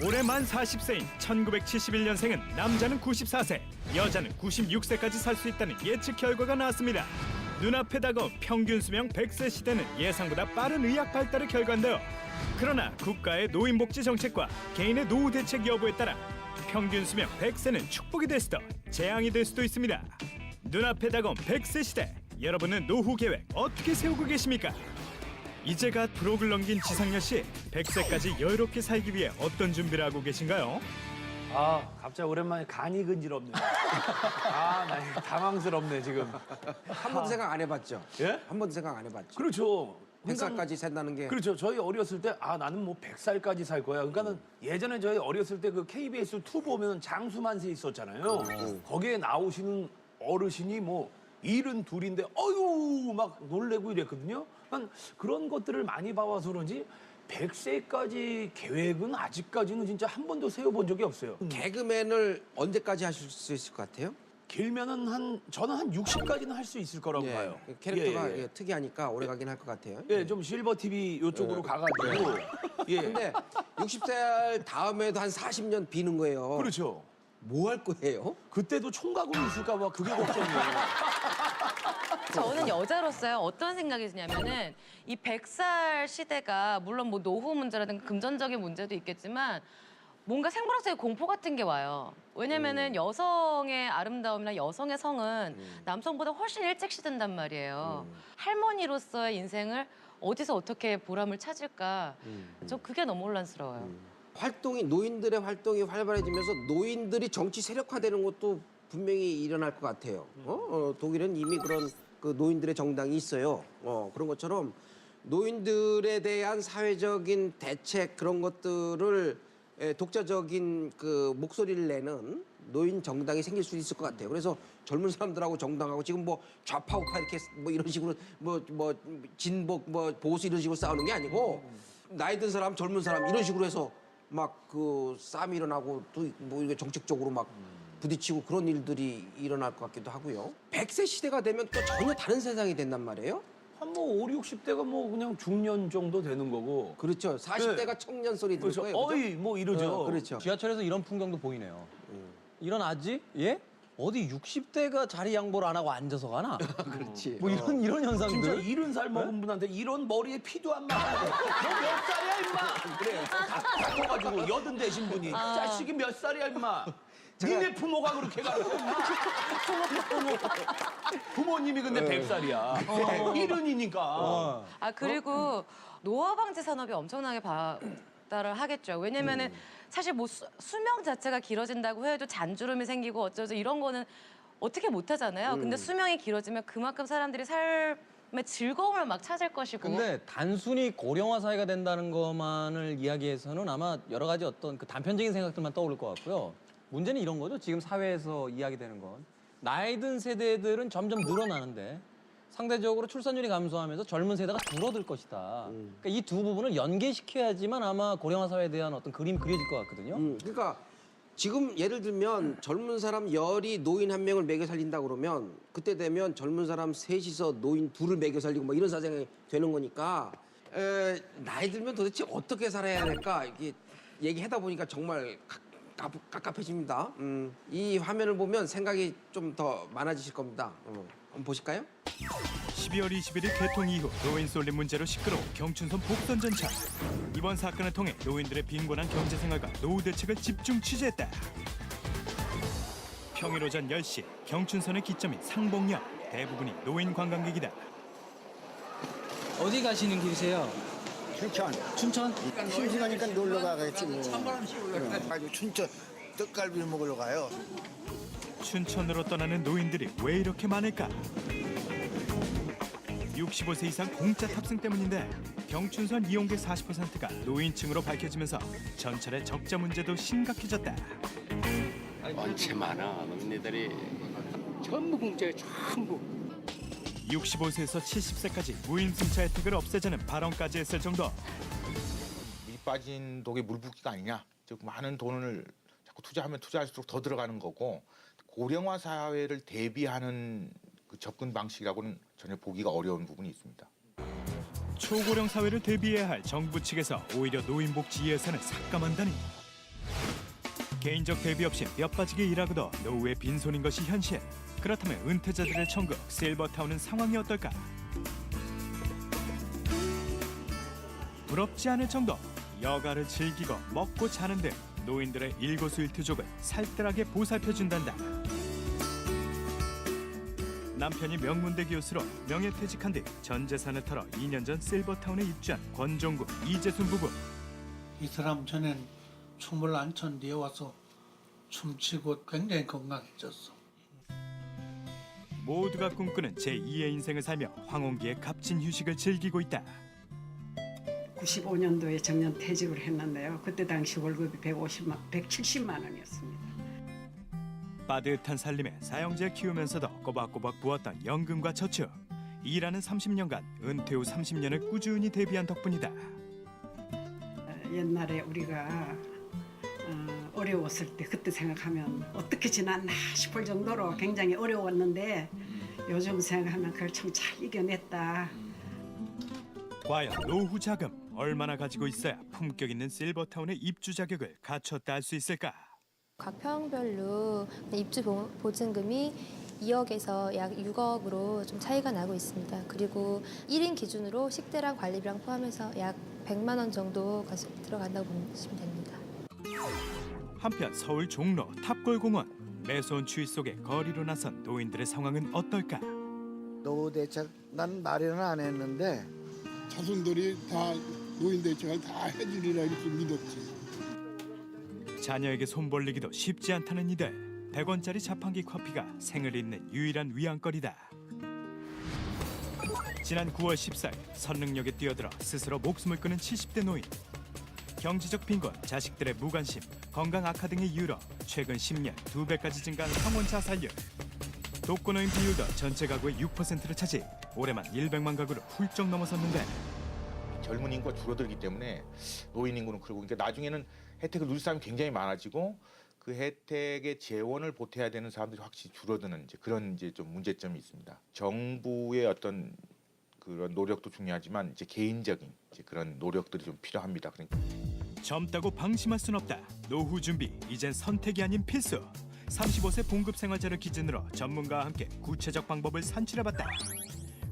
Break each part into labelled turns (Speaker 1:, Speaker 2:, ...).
Speaker 1: 올해 만 40세인 1971년생은 남자는 94세, 여자는 96세까지 살 수 있다는 예측 결과가 나왔습니다. 눈앞에 다가온 평균 수명 100세 시대는 예상보다 빠른 의학 발달의 결과인데요. 그러나 국가의 노인복지 정책과 개인의 노후 대책 여부에 따라 평균 수명 100세는 축복이 될 수도 재앙이 될 수도 있습니다. 눈앞에 다가온 100세 시대, 여러분은 노후 계획 어떻게 세우고 계십니까? 이제 갓 브록을 넘긴 지상렬 씨, 100세까지 여유롭게 살기 위해 어떤 준비를 하고 계신가요?
Speaker 2: 아, 갑자기 오랜만에 간이 근질없네. 아, 나 당황스럽네, 지금.
Speaker 3: 한 번도 생각 안 해봤죠?
Speaker 2: 예?
Speaker 3: 한 번도 생각 안 해봤죠?
Speaker 2: 그렇죠.
Speaker 3: 100살까지 산다는 게.
Speaker 2: 그렇죠. 저희 어렸을 때, 아, 나는 뭐 100살까지 살 거야. 그러니까는 예전에 저희 어렸을 때 그 KBS2 보면 장수만세 있었잖아요. 거기에 나오시는 어르신이 뭐 72인데, 어유 막 놀래고 이랬거든요. 그러니까 그런 것들을 많이 봐와서 그런지 100세까지 계획은 아직까지는 진짜 한 번도 세워본 적이 없어요.
Speaker 3: 개그맨을 언제까지 하실 수 있을 것 같아요?
Speaker 2: 길면은 저는 한 60까지는 할 수 있을 거라고 봐요.
Speaker 3: 캐릭터가
Speaker 2: 예, 예.
Speaker 3: 특이하니까 오래 가긴 할 것 같아요.
Speaker 2: 예, 좀 실버 TV 이쪽으로 가가지고. 예.
Speaker 3: 근데 60살 다음에도 한 40년 비는 거예요.
Speaker 2: 그렇죠.
Speaker 3: 뭐 할 거예요?
Speaker 2: 그때도 총각으로 있을까 봐 그게 걱정이에요.
Speaker 4: 저는 여자로서요 어떤 생각이 드냐면은 이 100살 시대가 물론 뭐 노후 문제라든가 금전적인 문제도 있겠지만 뭔가 생물학적인 공포 같은 게 와요. 왜냐면은 여성의 아름다움이나 여성의 성은 남성보다 훨씬 일찍 시든단 말이에요. 할머니로서의 인생을 어디서 어떻게 보람을 찾을까? 저 그게 너무 혼란스러워요.
Speaker 3: 노인들의 활동이 활발해지면서 노인들이 정치 세력화되는 것도 분명히 일어날 것 같아요. 독일은 이미 그런 그 노인들의 정당이 있어요. 그런 것처럼 노인들에 대한 사회적인 대책 그런 것들을 독자적인 그 목소리를 내는 노인 정당이 생길 수 있을 것 같아요. 그래서 젊은 사람들하고 정당하고 지금 뭐 좌파 우파 이렇게 뭐 이런 식으로 뭐 진보 뭐 보수 이런 식으로 싸우는 게 아니고 나이 든 사람 젊은 사람 이런 식으로 해서 막 그 싸움이 일어나고 또 뭐 이게 정책적으로 막 부딪히고 그런 일들이 일어날 것 같기도 하고요. 100세 시대가 되면 또 전혀 다른 세상이 된단 말이에요.
Speaker 2: 한 뭐 5, 60대가 뭐 그냥 중년 정도 되는 거고.
Speaker 3: 그렇죠. 40대가 청년 소리 들을
Speaker 2: 그래서
Speaker 3: 거예요.
Speaker 2: 어이 뭐 이러죠.
Speaker 3: 그렇죠.
Speaker 5: 지하철에서 이런 풍경도 보이네요. 일어나지? 예? 어디 60대가 자리 양보를 안 하고 앉아서 가나?
Speaker 3: 그렇지.
Speaker 5: 뭐 이런 현상들.
Speaker 2: 진짜 70살 먹은 분한테 이런 머리에 피도 안 나. 너 몇 살이야 임마. 그래. 바꿔가지고 여든 되신 분이 자식이 몇 살이야 임마. 니네 부모가 그렇게 가르쳐 임마. 부모님이 근데 100살이야. 70이니까.
Speaker 4: 아 그리고 노화 방지 산업이 엄청나게 발달을 하겠죠. 왜냐면은 사실 뭐 수명 자체가 길어진다고 해도 잔주름이 생기고 어쩌죠 이런 거는 어떻게 못 하잖아요. 근데 수명이 길어지면 그만큼 사람들이 삶의 즐거움을 막 찾을 것이고.
Speaker 5: 근데 단순히 고령화 사회가 된다는 것만을 이야기해서는 아마 여러 가지 어떤 그 단편적인 생각들만 떠오를 것 같고요. 문제는 이런 거죠. 지금 사회에서 이야기되는 건. 나이 든 세대들은 점점 늘어나는데 상대적으로 출산율이 감소하면서 젊은 세대가 줄어들 것이다. 그러니까 이 두 부분을 연계시켜야지만 아마 고령화 사회에 대한 어떤 그림이 그려질 것 같거든요.
Speaker 3: 그러니까 지금 예를 들면 젊은 사람 열이 노인 한 명을 먹여 살린다 그러면 그때 되면 젊은 사람 셋이서 노인 둘을 먹여 살리고 뭐 이런 사정이 되는 거니까 나이 들면 도대체 어떻게 살아야 될까 이게 얘기하다 보니까 정말 깝깝해집니다. 이 화면을 보면 생각이 좀 더 많아지실 겁니다. 한번 보실까요?
Speaker 1: 12월 21일 개통 이후 노인 쏠림 문제로 시끄러운 경춘선 복선 전철. 이번 사건을 통해 노인들의 빈곤한 경제 생활과 노후 대책을 집중 취재했다. 평일 오전 10시 경춘선의 기점인 상봉역, 대부분이 노인 관광객이다.
Speaker 6: 어디 가시는 길이세요?
Speaker 7: 춘천.
Speaker 6: 춘천?
Speaker 7: 심심하니까 놀러 가겠지 뭐. 아주 춘천 떡갈비를 먹으러 가요.
Speaker 1: 춘천으로 떠나는 노인들이 왜 이렇게 많을까? 65세 이상 공짜 탑승 때문인데 경춘선 이용객 40%가 노인층으로 밝혀지면서 전철의 적자 문제도 심각해졌다.
Speaker 8: 원체 많아 노인네들이 전부 공짜에 전부.
Speaker 1: 65세에서 70세까지 무임 승차 혜택을 없애자는 발언까지 했을 정도.
Speaker 9: 미 빠진 독에 물 붓기가 아니냐. 즉 많은 돈을 자꾸 투자하면 투자할수록 더 들어가는 거고 고령화 사회를 대비하는 그 접근 방식이라고는 전혀 보기가 어려운 부분이 있습니다.
Speaker 1: 초고령 사회를 대비해야 할 정부 측에서 오히려 노인 복지 예산을 삭감한다니. 개인적 대비 없이 뼈 빠지게 일하고도 노후에 빈손인 것이 현실. 그렇다면 은퇴자들의 천국 실버타운은 상황이 어떨까? 부럽지 않을 정도 여가를 즐기고 먹고 자는 등 노인들의 일거수일투족을 살뜰하게 보살펴준단다. 남편이 명문대 교수로 명예퇴직한 뒤 전 재산을 털어 2년 전 실버타운에 입주한 권종구, 이재순 부부.
Speaker 6: 이 사람 전엔 춤을 안 춘 뒤에 와서 춤추고 굉장히 건강해졌어.
Speaker 1: 모두가 꿈꾸는 제2의 인생을 살며 황혼기의 값진 휴식을 즐기고 있다.
Speaker 10: 95년도에 정년 퇴직을 했는데요. 그때 당시 월급이 170만 원이었습니다.
Speaker 1: 빠듯한 살림에 사형제 키우면서도 꼬박꼬박 부었던 연금과 저축. 일하는 30년간 은퇴 후 30년을 꾸준히 대비한 덕분이다.
Speaker 10: 옛날에 우리가 어려웠을 때 그때 생각하면 어떻게 지났나 싶을 정도로 굉장히 어려웠는데 요즘 생각하면 그걸 참 잘 이겨냈다.
Speaker 1: 과연 노후 자금 얼마나 가지고 있어야 품격 있는 실버타운의 입주 자격을 갖췄다 할 수 있을까?
Speaker 11: 각 평별로 입주 보증금이 2억에서 약 6억으로 좀 차이가 나고 있습니다. 그리고 1인 기준으로 식대랑 관리비랑 포함해서 약 100만 원 정도 들어간다고 보시면 됩니다.
Speaker 1: 한편 서울 종로 탑골공원 매서운 추위 속에 거리로 나선 노인들의 상황은 어떨까?
Speaker 7: 노후 대책 난 마련은 안 했는데
Speaker 6: 자손들이 다 노인 대책을 다 해주리라 이렇게 믿었지.
Speaker 1: 자녀에게 손 벌리기도 쉽지 않다는 이들. 100원짜리 자판기 커피가 생을 잇는 유일한 위안거리다. 지난 9월 14일 선릉역에 뛰어들어 스스로 목숨을 끊은 70대 노인. 경제적 빈곤, 자식들의 무관심, 건강 악화 등의 이유로 최근 10년 2배까지 증가한 황혼 자살률. 독거노인 비율도 전체 가구의 6%를 차지 올해만 100만 가구를 훌쩍 넘어섰는데
Speaker 9: 젊은 인구가 줄어들기 때문에 노인 인구는 크고 그러니까 나중에는 혜택을 누릴 사람이 굉장히 많아지고 그 혜택의 재원을 보태야 되는 사람들이 확실히 줄어드는 그런 좀 문제점이 있습니다. 정부의 어떤 그런 노력도 중요하지만 개인적인 그런 노력들이 좀 필요합니다. 그러니까
Speaker 1: 젊다고 방심할 순 없다. 노후 준비 이젠 선택이 아닌 필수. 35세 봉급생활자를 기준으로 전문가와 함께 구체적 방법을 산출해봤다.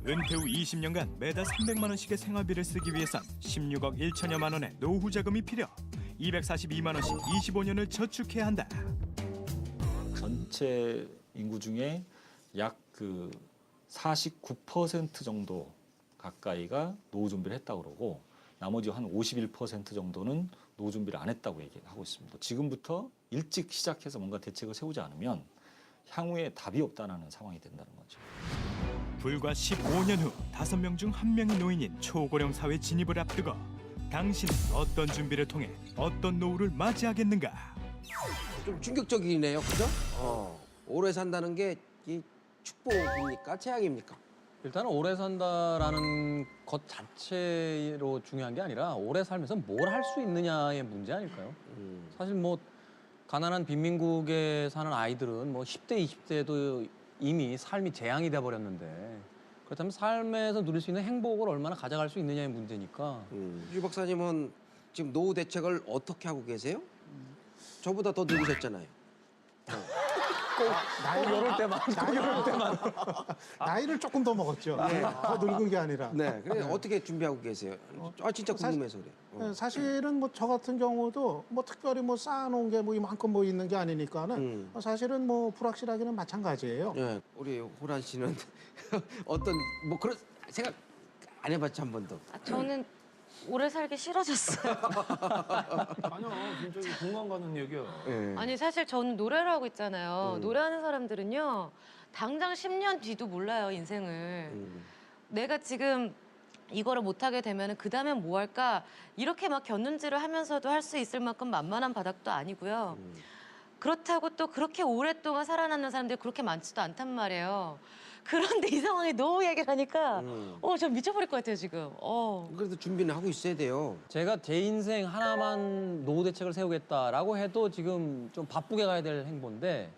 Speaker 1: 은퇴 후 20년간 매달 300만 원씩의 생활비를 쓰기 위해선 16억 1천여만 원의 노후 자금이 필요. 242만 원씩 25년을 저축해야 한다.
Speaker 12: 전체 인구 중에 약 49% 정도 가까이가 노후 준비를 했다고 그러고 나머지 한 51% 정도는 노후 준비를 안 했다고 얘기하고 있습니다. 지금부터 일찍 시작해서 뭔가 대책을 세우지 않으면 향후에 답이 없다는 상황이 된다는 거죠.
Speaker 1: 불과 15년 후 5명 중 1명이 노인인 초고령 사회 진입을 앞두고 당신은 어떤 준비를 통해 어떤 노후를 맞이하겠는가?
Speaker 3: 좀 충격적이네요, 그죠? 오래 산다는 게 이 축복입니까, 재앙입니까?
Speaker 5: 일단은 오래 산다라는 것 자체로 중요한 게 아니라 오래 살면서 뭘 할 수 있느냐의 문제 아닐까요? 사실 뭐 가난한 빈민국에 사는 아이들은 뭐 10대, 20대도 이미 삶이 재앙이 돼버렸는데 그렇다면 삶에서 누릴 수 있는 행복을 얼마나 가져갈 수 있느냐의 문제니까.
Speaker 3: 유 박사님은 지금 노후 대책을 어떻게 하고 계세요? 저보다 더 늙으셨잖아요.
Speaker 5: 이럴 때만.
Speaker 6: 나이를 조금 더 먹었죠. 더 늙은 게 아니라.
Speaker 3: 네, 그래 어떻게 준비하고 계세요? 진짜 궁금해서 그래.
Speaker 6: 사실은 뭐 저 같은 경우도 뭐 특별히 뭐 쌓아놓은 게 뭐 이만큼 뭐 있는 게 아니니까는 사실은 뭐 불확실하기는 마찬가지예요.
Speaker 3: 네, 우리 호란 씨는 어떤 뭐 그런 생각 안 해봤죠 한 번도?
Speaker 4: 저는 오래 살기 싫어졌어요.
Speaker 2: 아니요, 진짜 이거 공감 가는 얘기야.
Speaker 3: 네.
Speaker 4: 아니 사실 저는 노래를 하고 있잖아요. 노래하는 사람들은요. 당장 10년 뒤도 몰라요, 인생을. 내가 지금 이거를 못하게 되면 그 다음엔 뭐 할까? 이렇게 막 곁눈질을 하면서도 할 수 있을 만큼 만만한 바닥도 아니고요. 그렇다고 또 그렇게 오랫동안 살아남는 사람들이 그렇게 많지도 않단 말이에요. 그런데 이 상황에 노후 얘기를 하니까 저 미쳐버릴 것 같아요, 지금.
Speaker 3: 그래도 준비는 하고 있어야 돼요.
Speaker 5: 제가 제 인생 하나만 노후 대책을 세우겠다라고 해도 지금 좀 바쁘게 가야 될 행보인데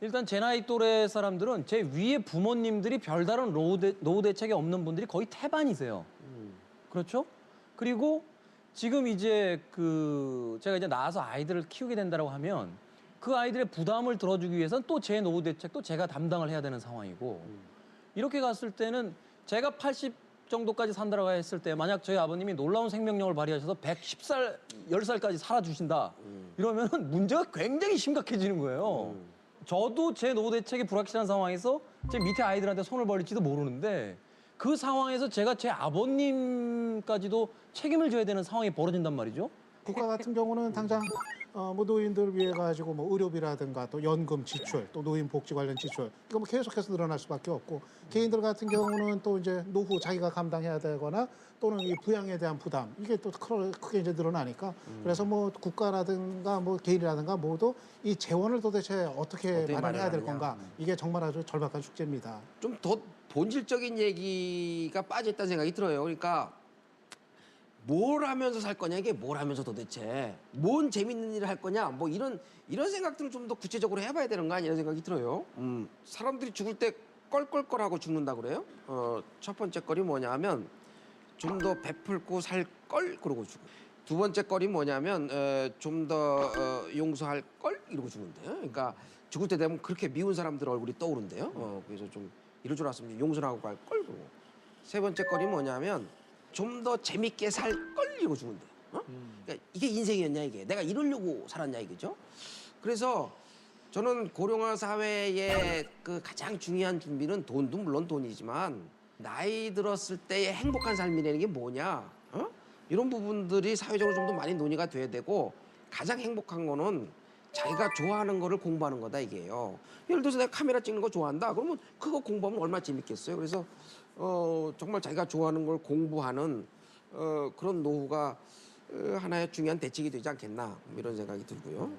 Speaker 5: 일단 제 나이 또래 사람들은 제 위에 부모님들이 별다른 노후 대책이 없는 분들이 거의 태반이세요. 그렇죠? 그리고 지금 이제 제가 이제 나와서 아이들을 키우게 된다고 하면 그 아이들의 부담을 들어주기 위해서는 또 제 노후 대책도 제가 담당을 해야 되는 상황이고 이렇게 갔을 때는 제가 80 정도까지 산다라고 했을 때 만약 저희 아버님이 놀라운 생명력을 발휘하셔서 110살, 10살까지 살아주신다 이러면 문제가 굉장히 심각해지는 거예요. 저도 제 노후 대책이 불확실한 상황에서 제 밑에 아이들한테 손을 벌릴지도 모르는데 그 상황에서 제가 제 아버님까지도 책임을 져야 되는 상황이 벌어진단 말이죠.
Speaker 6: 국가 같은 경우는 당장 뭐 노인들 위해 가지고 뭐 의료비라든가 또 연금 지출, 또 노인 복지 관련 지출 이거 뭐 계속해서 늘어날 수밖에 없고 개인들 같은 경우는 또 이제 노후 자기가 감당해야 되거나 또는 이 부양에 대한 부담 이게 또 크게 이제 늘어나니까 그래서 뭐 국가라든가 뭐 개인이라든가 모두 이 재원을 도대체 어떻게 마련해야 될 건가 이게 정말 아주 절박한 숙제입니다.
Speaker 3: 좀 더 본질적인 얘기가 빠져있다는 생각이 들어요. 그러니까 뭘 하면서 살 거냐 이게 뭘 하면서 도대체 뭔 재밌는 일을 할 거냐 뭐 이런 생각들을 좀 더 구체적으로 해봐야 되는 거 아니야 이런 생각이 들어요. 사람들이 죽을 때 껄껄껄하고 죽는다 그래요. 첫 번째 걸이 뭐냐면 좀 더 베풀고 살 걸 그러고 죽어. 두 번째 걸이 뭐냐면 좀 더 용서할 걸 이러고 죽는데요. 그러니까 죽을 때 되면 그렇게 미운 사람들 얼굴이 떠오른대요. 그래서 좀 이럴 줄 알았으면 용서하고 갈 걸 그러고. 세 번째 걸이 뭐냐면 좀 더 재밌게 살 걸 이러고 죽는데. 그러니까 이게 인생이었냐 이게. 내가 이러려고 살았냐 이거죠. 그래서 저는 고령화 사회의 그 가장 중요한 준비는 돈도 물론 돈이지만 나이 들었을 때의 행복한 삶이라는 게 뭐냐. 이런 부분들이 사회적으로 좀 더 많이 논의가 돼야 되고 가장 행복한 거는 자기가 좋아하는 거를 공부하는 거다 이게요. 예를 들어서 내가 카메라 찍는 거 좋아한다. 그러면 그거 공부하면 얼마나 재밌겠어요. 그래서 정말 자기가 좋아하는 걸 공부하는 그런 노후가 하나의 중요한 대책이 되지 않겠나 이런 생각이 들고요.